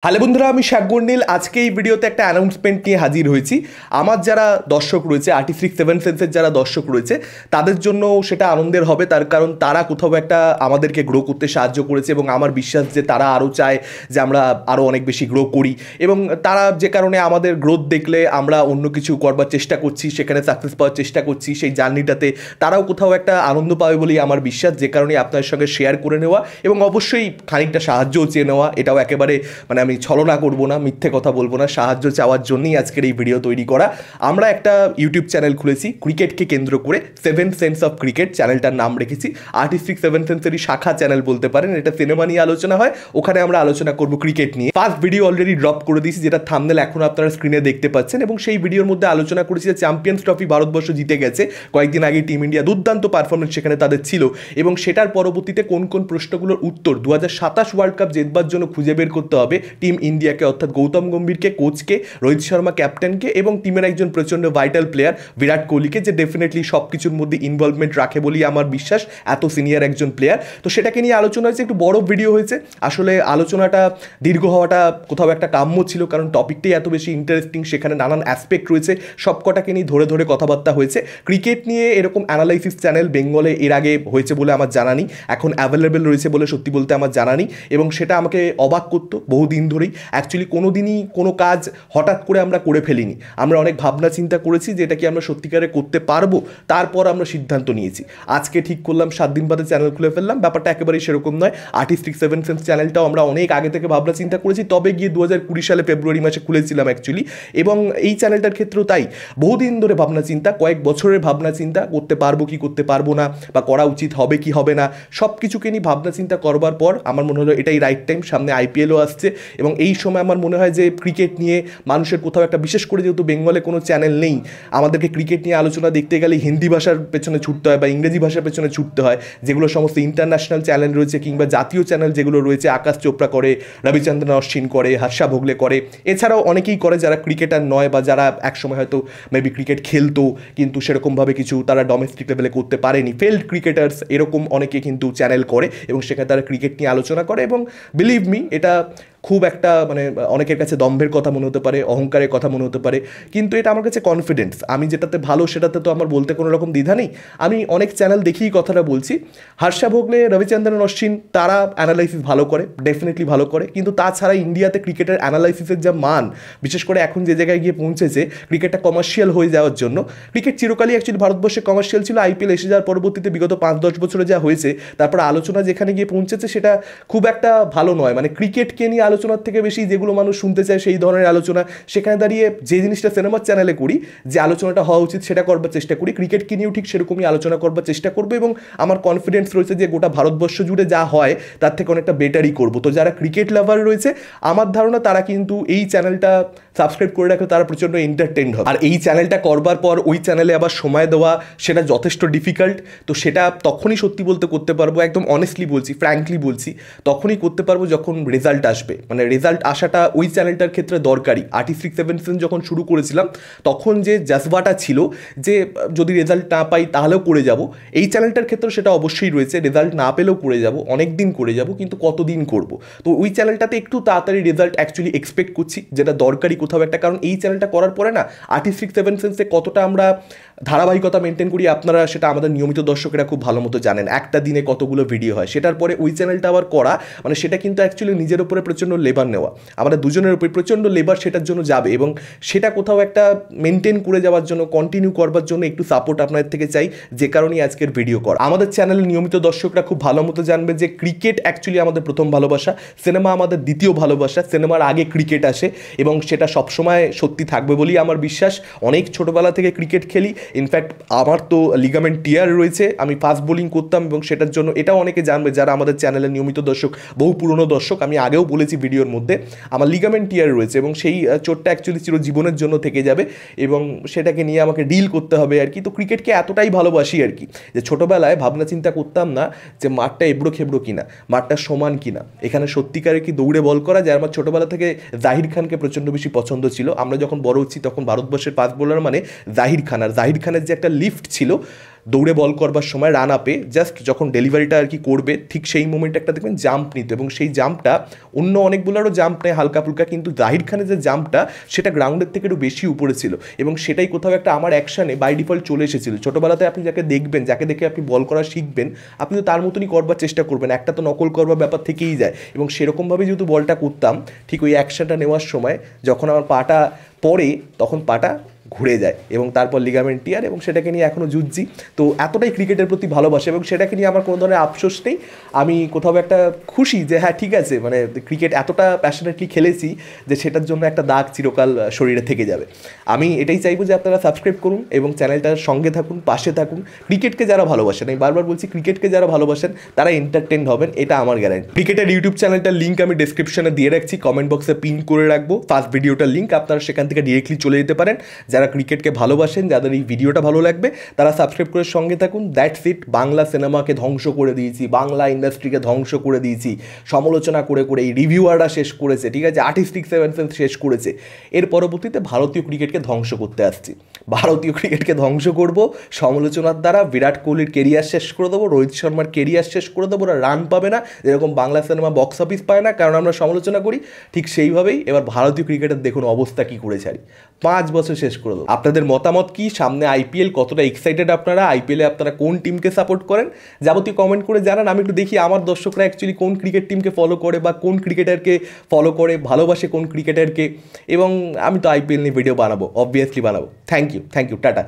Hello বন্ধুরা, আমি শাকগন্ডিল। আজকে এই ভিডিওতে একটা অ্যানাউন্সমেন্ট নিয়ে হাজির হয়েছি। আমার যারা দর্শক রয়েছে, আর্টিস্টিক সেভেন সেন্সের যারা দর্শক রয়েছে, তাদের জন্য সেটা আনন্দের হবে। তার কারণ তারা কোথাও একটা আমাদেরকে গ্রো করতে সাহায্য করেছে এবং আমার বিশ্বাস যে তারা আরও চায় যে আমরা আরও অনেক বেশি গ্রো করি। এবং তারা যে কারণে আমাদের গ্রোথ দেখলে আমরা অন্য কিছু করবার চেষ্টা করছি, সেখানে সাকসেস পাওয়ার চেষ্টা করছি, সেই জার্নিটাতে তারাও কোথাও একটা আনন্দ পাবে বলেই আমার বিশ্বাস। যে কারণে আপনার সঙ্গে শেয়ার করে নেওয়া এবং অবশ্যই খানিকটা সাহায্যও চেয়ে নেওয়া। এটাও একেবারে আমি ছলনা করবো না, মিথ্যে কথা বলবো না, সাহায্য চাওয়ার জন্যই আজকের এই ভিডিও তৈরি করা। আমরা একটা ইউটিউব চ্যানেল খুলেছি ক্রিকেটকে কেন্দ্র করে, সেভেন সেন্স অফ ক্রিকেট চ্যানেলটার নাম রেখেছি। আর্টিস্টিক সেভেন সেন্সেরই শাখা চ্যানেল বলতে পারেন। এটা সিনেমা নিয়ে আলোচনা হয়, ওখানে আমরা আলোচনা করবো ক্রিকেট নিয়ে। ফার্স্ট ভিডিও অলরেডি ড্রপ করে দিয়েছি, যেটা থাম্বনেল এখন আপনারা স্ক্রিনে দেখতে পাচ্ছেন। এবং সেই ভিডিওর মধ্যে আলোচনা করেছি যে চ্যাম্পিয়ন্স ট্রফি ভারতবর্ষ জিতে গেছে কয়েকদিন আগে টিম ইন্ডিয়া, দুর্দান্ত পারফরমেন্স সেখানে তাদের ছিল। এবং সেটার পরবর্তীতে কোন কোন প্রশ্নগুলোর উত্তর 2027 ওয়ার্ল্ড কাপ জেতবার জন্য খুঁজে বের করতে হবে টিম ইন্ডিয়াকে, অর্থাৎ গৌতম গম্ভীরকে কোচকে, রোহিত শর্মা ক্যাপ্টেনকে এবং টিমের একজন প্রচণ্ড ভাইটাল প্লেয়ার বিরাট কোহলিকে, যে ডেফিনেটলি সব কিছুর মধ্যে ইনভলভমেন্ট রাখে বলেই আমার বিশ্বাস, এত সিনিয়র একজন প্লেয়ার। তো সেটাকে নিয়ে আলোচনা হয়েছে, একটু বড় ভিডিও হয়েছে। আসলে আলোচনাটা দীর্ঘ হওয়াটা কোথাও একটা কাম্য ছিল, কারণ টপিকটাই এত বেশি ইন্টারেস্টিং, সেখানে নানান অ্যাসপেক্ট রয়েছে, সব কটাকে নিয়ে ধরে ধরে কথাবার্তা হয়েছে। ক্রিকেট নিয়ে এরকম অ্যানালাইসিস চ্যানেল বেঙ্গলে এর আগে হয়েছে বলে আমার জানা নেই, এখন অ্যাভেলেবেল রয়েছে বলে সত্যি বলতে আমার জানা নেই। এবং সেটা আমাকে অবাক করতো বহুদিন ধরেই। অ্যাকচুয়ালি কোনো দিনই কোনো কাজ হঠাৎ করে আমরা করে ফেলিনি, আমরা অনেক ভাবনা চিন্তা করেছি যে এটা কি আমরা সত্যিকারে করতে পারবো, তারপর আমরা সিদ্ধান্ত নিয়েছি। আজকে ঠিক করলাম 7 দিন বাদে চ্যানেল খুলে ফেললাম। ব্যাপারটা একেবারেই সেরকম নয়। আর্টিস্টিক সেভেন সেন্স চ্যানেলটাও আমরা অনেক আগে থেকে ভাবনা চিন্তা করেছি, তবে গিয়ে 2020 সালে ফেব্রুয়ারি মাসে খুলেছিলাম অ্যাকচুয়ালি। এবং এই চ্যানেলটার ক্ষেত্রেও তাই, বহুদিন ধরে ভাবনা চিন্তা, কয়েক বছরের ভাবনা চিন্তা, করতে পারবো কি করতে পারবো না, বা করা উচিত হবে কি হবে না, সব কিছুকে নিয়ে ভাবনা চিন্তা করবার পর আমার মনে হলো এটাই রাইট টাইম। সামনে আইপিএলও আসছে এবং এই সময় আমার মনে হয় যে ক্রিকেট নিয়ে মানুষের কোথাও একটা, বিশেষ করে যেহেতু বেঙ্গলে কোনো চ্যানেল নেই, আমাদেরকে ক্রিকেট নিয়ে আলোচনা দেখতে গেলে হিন্দি ভাষার পেছনে ছুটতে হয় বা ইংরেজি ভাষার পেছনে ছুটতে হয়, যেগুলো সমস্ত ইন্টারন্যাশনাল চ্যানেল রয়েছে কিংবা জাতীয় চ্যানেল যেগুলো রয়েছে, আকাশ চোপড়া করে, রবিচন্দ্রন অশ্বিন করে, হর্ষা ভোগলে করে, এছাড়াও অনেকেই করে যারা ক্রিকেটার নয় বা যারা একসময় হয়তো মেবি ক্রিকেট খেলতো কিন্তু সেরকমভাবে কিছু তারা ডোমেস্টিক লেভেলে করতে পারেনি, ফেল্ড ক্রিকেটার্স, এরকম অনেকে কিন্তু চ্যানেল করে এবং সেখানে তারা ক্রিকেট নিয়ে আলোচনা করে। এবং বিলিভ মি, এটা খুব একটা অনেকের কাছে দম্ভের কথা মনে হতে পারে, অহংকারের কথা মনে হতে পারে, কিন্তু এটা আমার কাছে কনফিডেন্স। আমি যেটাতে ভালো সেটাতে তো আমার বলতে কোনো রকম দ্বিধা নেই। আমি অনেক চ্যানেল দেখেই কথাটা বলছি। হর্ষা ভোগলে, রবিচন্দ্রন অশ্বিন, তারা অ্যানালাইসিস ভালো করে, ডেফিনেটলি ভালো করে, কিন্তু তাছাড়া ইন্ডিয়াতে ক্রিকেটের অ্যানালাইসিসের যা মান, বিশেষ করে এখন যে জায়গায় গিয়ে পৌঁছেছে, ক্রিকেটটা কমার্শিয়াল হয়ে যাওয়ার জন্য। ক্রিকেট চিরকালই অ্যাকচুয়ালি ভারতবর্ষে কমার্শিয়াল ছিল, আইপিএল এসে যাওয়ার পরবর্তীতে বিগত 5-10 বছরে যা হয়েছে, তারপর আলোচনা যেখানে গিয়ে পৌঁছেছে সেটা খুব একটা ভালো নয়। ক্রিকেটকে নিয়ে আলোচনার থেকে বেশি যেগুলো মানুষ শুনতে চায় সেই ধরনের আলোচনা, সেখানে দাঁড়িয়ে যে জিনিসটা সিনেমার চ্যানেলে করি, যে আলোচনাটা হওয়া উচিত সেটা করবার চেষ্টা করি, ক্রিকেটকে নিয়েও ঠিক সেরকমই আলোচনা করবার চেষ্টা করবো। এবং আমার কনফিডেন্স রয়েছে যে গোটা ভারতবর্ষ জুড়ে যা হয় তার থেকে অনেকটা বেটারই করবো। তো যারা ক্রিকেট লাভার রয়েছে, আমার ধারণা তারা কিন্তু এই চ্যানেলটা সাবস্ক্রাইব করে রাখলে তারা প্রচণ্ড এন্টারটেইনড হবে। আর এই চ্যানেলটা করবার পর ওই চ্যানেলে আবার সময় দেওয়া, সেটা যথেষ্ট ডিফিকাল্ট। তো সেটা তখনই সত্যি বলতে করতে পারবো, একদম অনেস্টলি বলছি, ফ্র্যাঙ্কলি বলছি, তখনই করতে পারবো যখন রেজাল্ট আসবে। রেজাল্ট আসাটা ওই চ্যানেলটার ক্ষেত্রে দরকারি। আর্টিস্টিক সেভেন সেন্স যখন শুরু করেছিলাম তখন যে জাজবাটা ছিল যে যদি রেজাল্ট না পাই তাহলেও করে যাব, এই চ্যানেলটার ক্ষেত্রে সেটা অবশ্যই রয়েছে। রেজাল্ট না পেলেও করে যাব, অনেক দিন করে যাব, কিন্তু কতদিন করব। তো ওই চ্যানেলটাতে একটু তাড়াতাড়ি রেজাল্ট অ্যাকচুয়ালি এক্সপেক্ট করছি, যেটা দরকারি কোথাও একটা। কারণ এই চ্যানেলটা করার পরে না, আর্টিস্টিক সেভেন সেন্সে কতটা আমরা ধারাবাহিকতা মেনটেন করি, আপনারা সেটা আমাদের নিয়মিত দর্শকেরা খুব ভালো মতো জানেন। একটা দিনে কতগুলো ভিডিও হয়, সেটার পরে ওই চ্যানেলটা আবার করা, সেটা কিন্তু অ্যাকচুয়ালি নিজের উপরে প্রচণ্ড লেবার নেওয়া, আমাদের দুজনের উপরে প্রচণ্ড লেবার সেটার জন্য যাবে। এবং সেটা কোথাও একটা মেনটেন করে যাওয়ার জন্য, কন্টিনিউ করবার জন্য একটু সাপোর্ট আপনাদের থেকে চাই, যে কারণেই আজকের ভিডিও করা। আমাদের চ্যানেলের নিয়মিত দর্শকরা খুব ভালো মতো জানবে যে ক্রিকেট অ্যাকচুয়ালি আমাদের প্রথম ভালোবাসা, সিনেমা আমাদের দ্বিতীয় ভালোবাসা, সিনেমার আগে ক্রিকেট আসে এবং সেটা সবসময় সত্যি থাকবে বলেই আমার বিশ্বাস। অনেক ছোটোবেলা থেকে ক্রিকেট খেলি, ইনফ্যাক্ট আমার তো লিগামেন্ট টিয়ার রয়েছে, আমি ফাস্ট বোলিং করতাম এবং সেটার জন্য এটাও অনেকে জানবে যারা আমাদের চ্যানেলের নিয়মিত দর্শক, বহু পুরনো দর্শক, আমি আগেও বলেছি ভিডিওর মধ্যে, আমার লিগামেন্ট টিয়ার রয়েছে এবং সেই চোটটা অ্যাকচুয়ালি চিরজীবনের জন্য থেকে যাবে এবং সেটাকে নিয়ে আমাকে ডিল করতে হবে আর কি। তো ক্রিকেটকে এতটাই ভালোবাসি আর কি, যে ছোটোবেলায় ভাবনা চিন্তা করতাম না যে মাঠটা এবড়ো খেবড়ো কিনা, মাঠটা সমান কিনা, এখানে সত্যিকারে কি দৌড়ে বল করা যায়। আমার ছোটোবেলা থেকে জাহির খানকে প্রচণ্ড বেশি পছন্দ ছিল। আমরা যখন বড় হচ্ছি তখন ভারতবর্ষের ফাস্ট বোলার জাহির খান, আর জাহির খানের যে একটা লিফট ছিল দৌড়ে বল করবার সময় রান আপে জাস্ট যখন ডেলিভারিটা আর কি করবে ঠিক সেই মোমেন্টে একটা দেখবেন জাম্প নিত, এবং সেই জাম্পটা অন্য অনেক বোলারও জাম্প নেয় হালকা ফুলকা, কিন্তু জাহির খানের যে জাম্পটা সেটা গ্রাউন্ডের থেকে একটু বেশি উপরে ছিল, এবং সেটাই কোথাও একটা আমার অ্যাকশানে বাই ডিফল্ট চলে এসেছিল। ছোটোবেলাতে আপনি যাকে দেখবেন, যাকে দেখে আপনি বল করা শিখবেন, আপনি তো তার মতনই করবার চেষ্টা করবেন, একটা তো নকল করবার ব্যাপার থেকেই যায়, এবং সেরকমভাবে যেহেতু বলটা করতাম ঠিক ওই অ্যাকশনটা নেওয়ার সময় যখন আমার পাটা পড়ে তখন পাটা ঘুরে যায় এবং তারপর লিগামেন্ট টিয়ার, এবং সেটাকে নিয়ে এখনও যুঝছি। তো এতটাই ক্রিকেটের প্রতি ভালোবাসে এবং সেটাকে নিয়ে আমার কোনো ধরনের আফসোস নেই। আমি কোথাও একটা খুশি যে হ্যাঁ ঠিক আছে, মানে ক্রিকেট এতটা প্যাশনেটলি খেলেছি যে সেটার জন্য একটা দাগ চিরকাল শরীরে থেকে যাবে। আমি এটাই চাইবো যে আপনারা সাবস্ক্রাইব করুন এবং চ্যানেলটার সঙ্গে থাকুন, পাশে থাকুন। ক্রিকেটকে যারা ভালোবাসেন, আমি বারবার বলছি ক্রিকেটকে যারা ভালোবাসেন তারা এন্টারটেইন হবেন, এটা আমার গ্যারান্টি। ক্রিকেটের ইউটিউব চ্যানেলটার লিঙ্ক আমি ডেসক্রিপশনে দিয়ে রাখছি, কমেন্ট বক্সে পিন করে রাখবো ফার্স্ট ভিডিওটার লিঙ্ক, আপনারা সেখান থেকে ডিরেক্টলি চলে যেতে পারেন। যারা ক্রিকেটকে ভালোবাসেন, যাদের এই ভিডিওটা ভালো লাগবে তারা সাবস্ক্রাইব করে সঙ্গে থাকুন। That's it. বাংলা সিনেমাকে ধ্বংস করে দিয়েছি, বাংলা ইন্ডাস্ট্রিকে ধ্বংস করে দিয়েছি, সমালোচনা করে করে এই রিভিউয়াররা শেষ করেছে, ঠিক আছে, আর্টিস্টিক সেভেন সেন্স শেষ করেছে। এর পরবর্তীতে ভারতীয় ক্রিকেটকে ধ্বংস করতে আসছি। ভারতীয় ক্রিকেটকে ধ্বংস করব সমালোচনার দ্বারা। বিরাট কোহলির কেরিয়ার শেষ করে দেবো, রোহিত শর্মার কেরিয়ার শেষ করে দেবো, ওরা রান পাবে না, যেরকম বাংলা সিনেমা বক্স অফিস পায় না কারণ আমরা সমালোচনা করি, ঠিক সেইভাবেই এবার ভারতীয় ক্রিকেটের দেখুন অবস্থা কী করে ছাড়ি। 5 বছর শেষ করে দেবো। আপনাদের মতামত কি? সামনে আইপিএল, কতটা এক্সাইটেড আপনারা? আইপিএলে আপনারা কোন টিমকে সাপোর্ট করেন? যাবতীয় কমেন্ট করে জানান। আমি একটু দেখি আমার দর্শকরা অ্যাকচুয়ালি কোন ক্রিকেট টিমকে ফলো করে বা কোন ক্রিকেটারকে ফলো করে, ভালোবাসে কোন ক্রিকেটারকে, এবং আমি তো আইপিএল নিয়ে ভিডিও বানাবো, অবভিয়াসলি বানাবো। Thank you, tata.